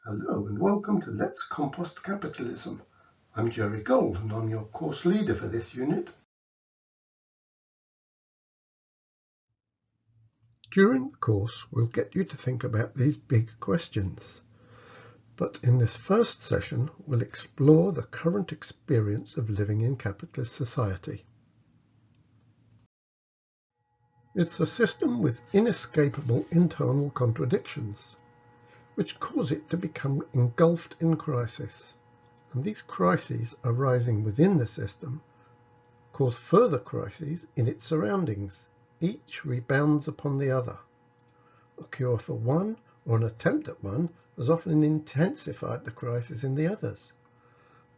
Hello and welcome to Let's Compost Capitalism. I'm Jerry Gold and I'm your course leader for this unit. During the course, we'll get you to think about these big questions. But in this first session, we'll explore the current experience of living in capitalist society. It's a system with inescapable internal contradictions, which cause it to become engulfed in crisis. And these crises arising within the system cause further crises in its surroundings. Each rebounds upon the other. A cure for one, or an attempt at one, has often intensified the crisis in the others,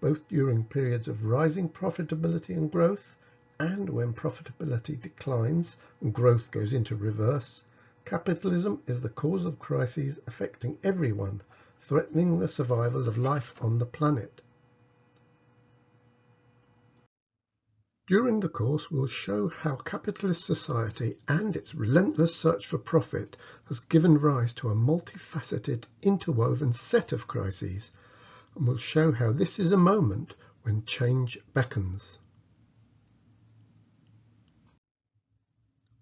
both during periods of rising profitability and growth, and when profitability declines and growth goes into reverse. Capitalism is the cause of crises affecting everyone, threatening the survival of life on the planet. During the course, we'll show how capitalist society and its relentless search for profit has given rise to a multifaceted, interwoven set of crises, and we'll show how this is a moment when change beckons.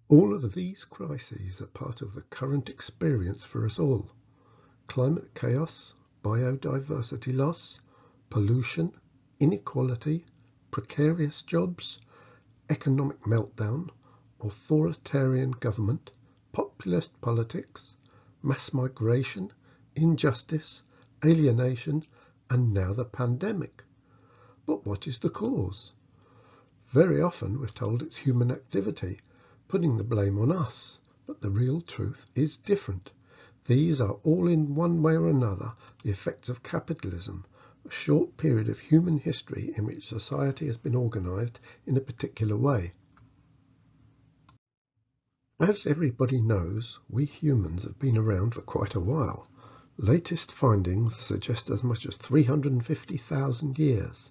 All of these crises are part of the current experience for us all. Climate chaos, biodiversity loss, pollution, inequality, precarious jobs, economic meltdown, authoritarian government, populist politics, mass migration, injustice, alienation, and now the pandemic. But what is the cause? Very often we're told it's human activity, putting the blame on us, but the real truth is different. These are all in one way or another the effects of capitalism, a short period of human history in which society has been organized in a particular way. As everybody knows, we humans have been around for quite a while. Latest findings suggest as much as 350,000 years.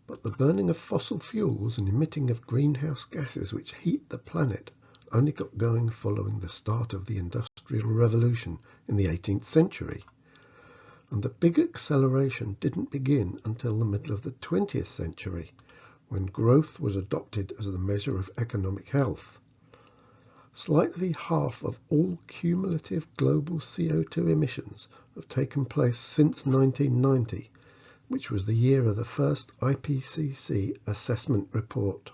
But the burning of fossil fuels and emitting of greenhouse gases which heat the planet only got going following the start of the Industrial Revolution in the 18th century. And the big acceleration didn't begin until the middle of the 20th century, when growth was adopted as the measure of economic health. Slightly half of all cumulative global CO2 emissions have taken place since 1990, which was the year of the first IPCC assessment report.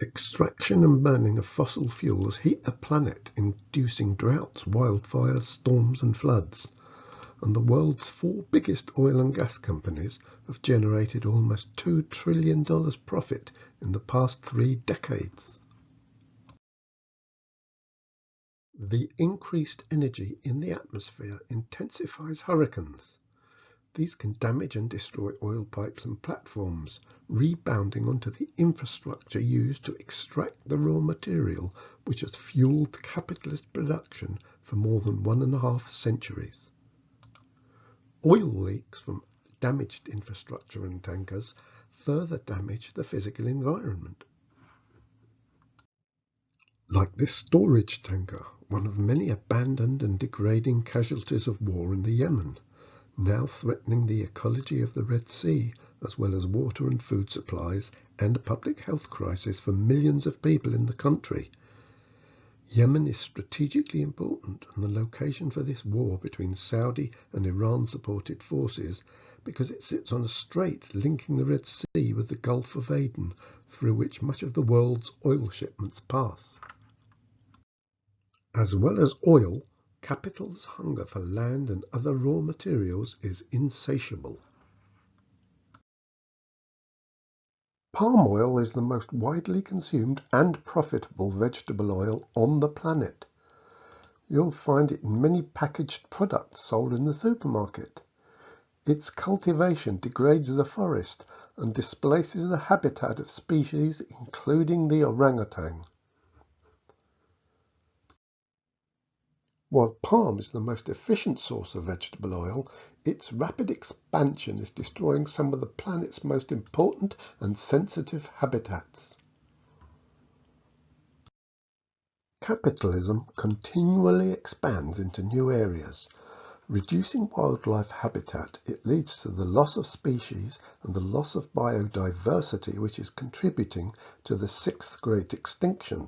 Extraction and burning of fossil fuels heat the planet, inducing droughts, wildfires, storms and floods. And the world's four biggest oil and gas companies have generated almost $2 trillion profit in the past 3 decades. The increased energy in the atmosphere intensifies hurricanes. These can damage and destroy oil pipes and platforms, rebounding onto the infrastructure used to extract the raw material which has fueled capitalist production for more than 1.5 centuries. Oil leaks from damaged infrastructure and tankers further damage the physical environment. Like this storage tanker, one of many abandoned and degrading casualties of war in the Yemen, now threatening the ecology of the Red Sea, as well as water and food supplies and a public health crisis for millions of people in the country. Yemen is strategically important and the location for this war between Saudi and Iran-supported forces because it sits on a strait linking the Red Sea with the Gulf of Aden, through which much of the world's oil shipments pass. As well as oil, capital's hunger for land and other raw materials is insatiable. Palm oil is the most widely consumed and profitable vegetable oil on the planet. You'll find it in many packaged products sold in the supermarket. Its cultivation degrades the forest and displaces the habitat of species including the orangutan. While palm is the most efficient source of vegetable oil, its rapid expansion is destroying some of the planet's most important and sensitive habitats. Capitalism continually expands into new areas. Reducing wildlife habitat, it leads to the loss of species and the loss of biodiversity, which is contributing to the sixth great extinction.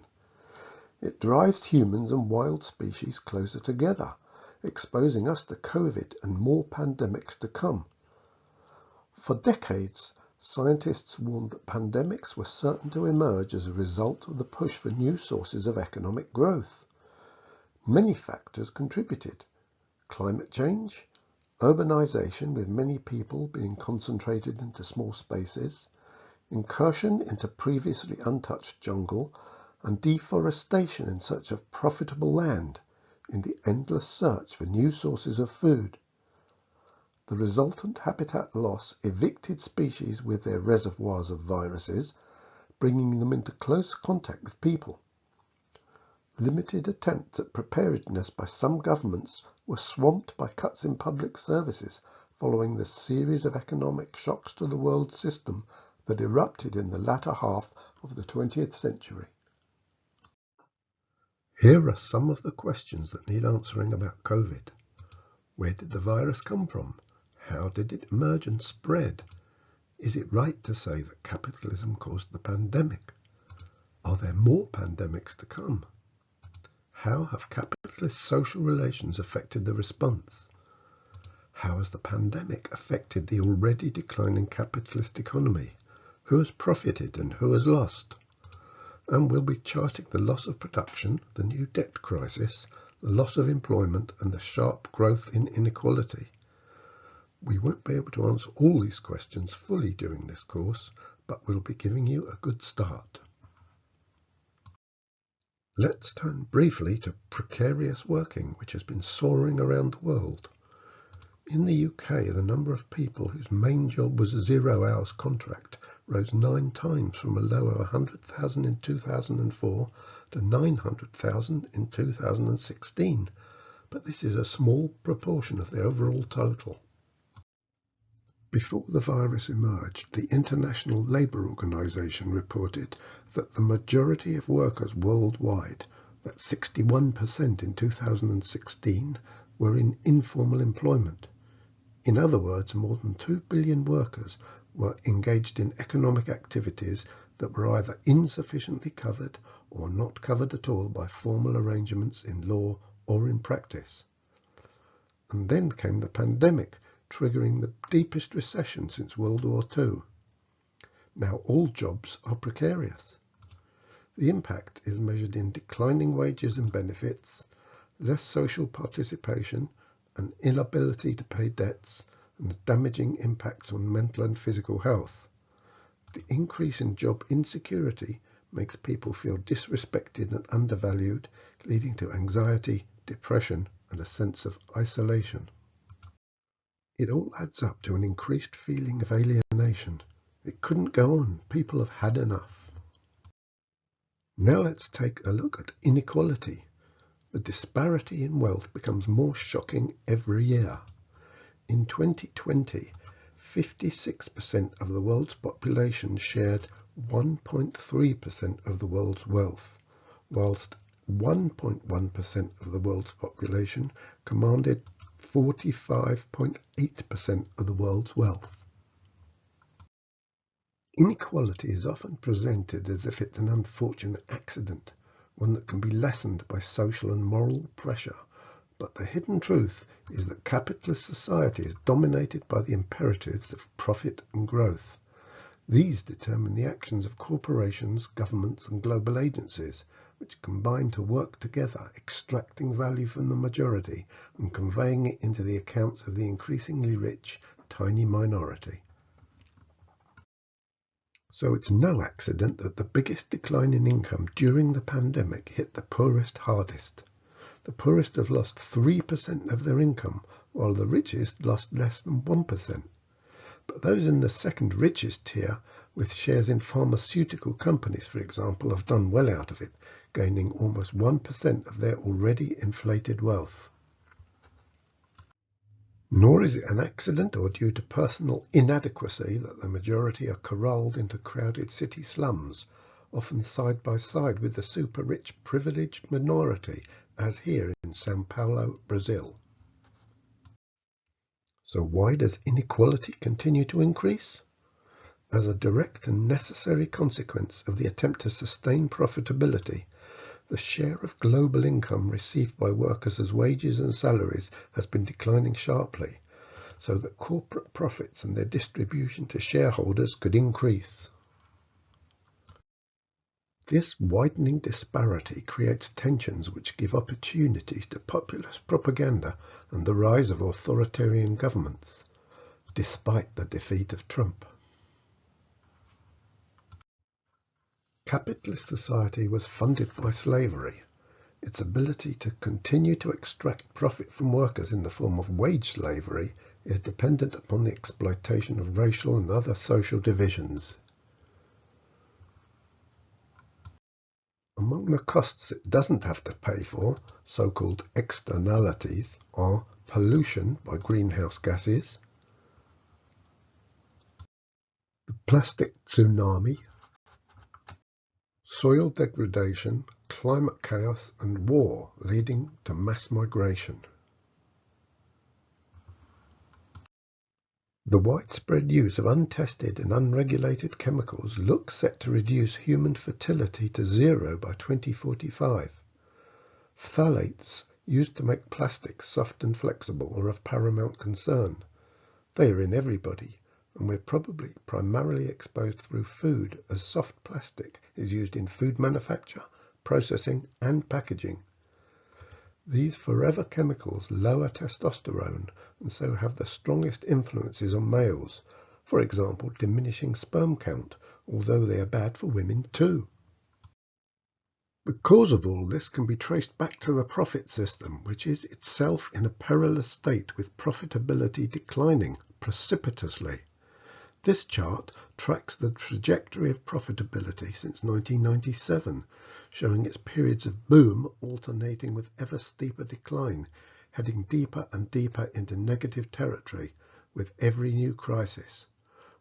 It drives humans and wild species closer together, exposing us to COVID and more pandemics to come. For decades, scientists warned that pandemics were certain to emerge as a result of the push for new sources of economic growth. Many factors contributed: climate change, urbanization with many people being concentrated into small spaces, incursion into previously untouched jungle, and deforestation in search of profitable land in the endless search for new sources of food. The resultant habitat loss evicted species with their reservoirs of viruses, bringing them into close contact with people. Limited attempts at preparedness by some governments were swamped by cuts in public services following the series of economic shocks to the world system that erupted in the latter half of the 20th century. Here are some of the questions that need answering about COVID. Where did the virus come from? How did it emerge and spread? Is it right to say that capitalism caused the pandemic? Are there more pandemics to come? How have capitalist social relations affected the response? How has the pandemic affected the already declining capitalist economy? Who has profited and who has lost? And we'll be charting the loss of production, the new debt crisis, the loss of employment, and the sharp growth in inequality. We won't be able to answer all these questions fully during this course, but we'll be giving you a good start. Let's turn briefly to precarious working, which has been soaring around the world. In the UK, the number of people whose main job was a 0 hours contract rose 9 times, from a low of 100,000 in 2004 to 900,000 in 2016. But this is a small proportion of the overall total. Before the virus emerged, the International Labour Organization reported that the majority of workers worldwide, that's 61% in 2016, were in informal employment. In other words, more than 2 billion workers were engaged in economic activities that were either insufficiently covered or not covered at all by formal arrangements in law or in practice. And then came the pandemic, triggering the deepest recession since World War II. Now all jobs are precarious. The impact is measured in declining wages and benefits, less social participation, an inability to pay debts, and damaging impacts on mental and physical health. The increase in job insecurity makes people feel disrespected and undervalued, leading to anxiety, depression, and a sense of isolation. It all adds up to an increased feeling of alienation. It couldn't go on. People have had enough. Now let's take a look at inequality. The disparity in wealth becomes more shocking every year. In 2020, 56% of the world's population shared 1.3% of the world's wealth, whilst 1.1% of the world's population commanded 45.8% of the world's wealth. Inequality is often presented as if it's an unfortunate accident, one that can be lessened by social and moral pressure. But the hidden truth is that capitalist society is dominated by the imperatives of profit and growth. These determine the actions of corporations, governments, and global agencies, which combine to work together, extracting value from the majority and conveying it into the accounts of the increasingly rich, tiny minority. So it's no accident that the biggest decline in income during the pandemic hit the poorest hardest. The poorest have lost 3% of their income, while the richest lost less than 1%. But those in the second richest tier, with shares in pharmaceutical companies, for example, have done well out of it, gaining almost 1% of their already inflated wealth. Nor is it an accident or due to personal inadequacy that the majority are corralled into crowded city slums, often side by side with the super-rich privileged minority, as here in Sao Paulo, Brazil. So why does inequality continue to increase? As a direct and necessary consequence of the attempt to sustain profitability, the share of global income received by workers as wages and salaries has been declining sharply, so that corporate profits and their distribution to shareholders could increase. This widening disparity creates tensions which give opportunities to populist propaganda and the rise of authoritarian governments, despite the defeat of Trump. Capitalist society was funded by slavery. Its ability to continue to extract profit from workers in the form of wage slavery is dependent upon the exploitation of racial and other social divisions. Among the costs it doesn't have to pay for, so-called externalities, are pollution by greenhouse gases, the plastic tsunami, soil degradation, climate chaos, and war leading to mass migration. The widespread use of untested and unregulated chemicals looks set to reduce human fertility to zero by 2045. Phthalates, used to make plastics soft and flexible, are of paramount concern. They are in everybody, and we're probably primarily exposed through food, as soft plastic is used in food manufacture, processing, and packaging. These forever chemicals lower testosterone and so have the strongest influences on males, for example diminishing sperm count, although they are bad for women too. The cause of all this can be traced back to the profit system, which is itself in a perilous state with profitability declining precipitously. This chart tracks the trajectory of profitability since 1997, showing its periods of boom alternating with ever steeper decline, heading deeper and deeper into negative territory with every new crisis.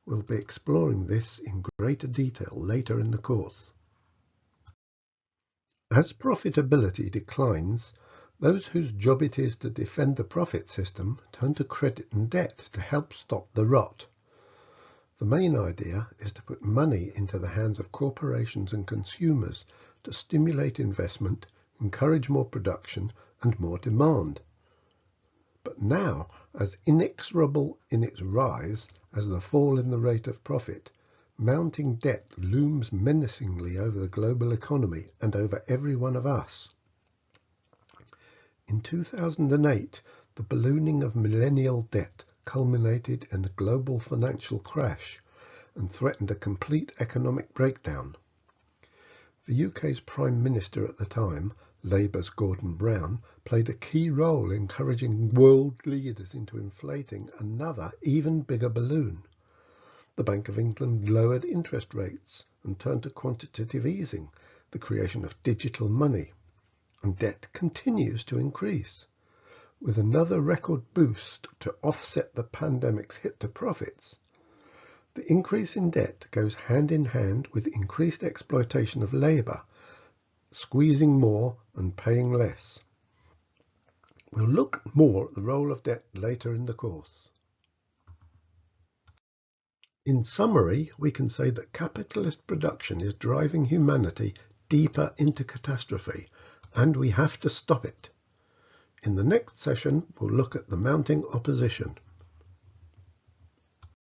We'll be exploring this in greater detail later in the course. As profitability declines, those whose job it is to defend the profit system turn to credit and debt to help stop the rot. The main idea is to put money into the hands of corporations and consumers to stimulate investment, encourage more production and more demand. But now, as inexorable in its rise as the fall in the rate of profit, mounting debt looms menacingly over the global economy and over every one of us. In 2008, the ballooning of millennial debt culminated in a global financial crash and threatened a complete economic breakdown. The UK's Prime Minister at the time, Labour's Gordon Brown, played a key role in encouraging world leaders into inflating another, even bigger balloon. The Bank of England lowered interest rates and turned to quantitative easing, the creation of digital money, and debt continues to increase. With another record boost to offset the pandemic's hit to profits. The increase in debt goes hand in hand with increased exploitation of labour, squeezing more and paying less. We'll look more at the role of debt later in the course. In summary, we can say that capitalist production is driving humanity deeper into catastrophe, and we have to stop it. In the next session, we'll look at the mounting opposition.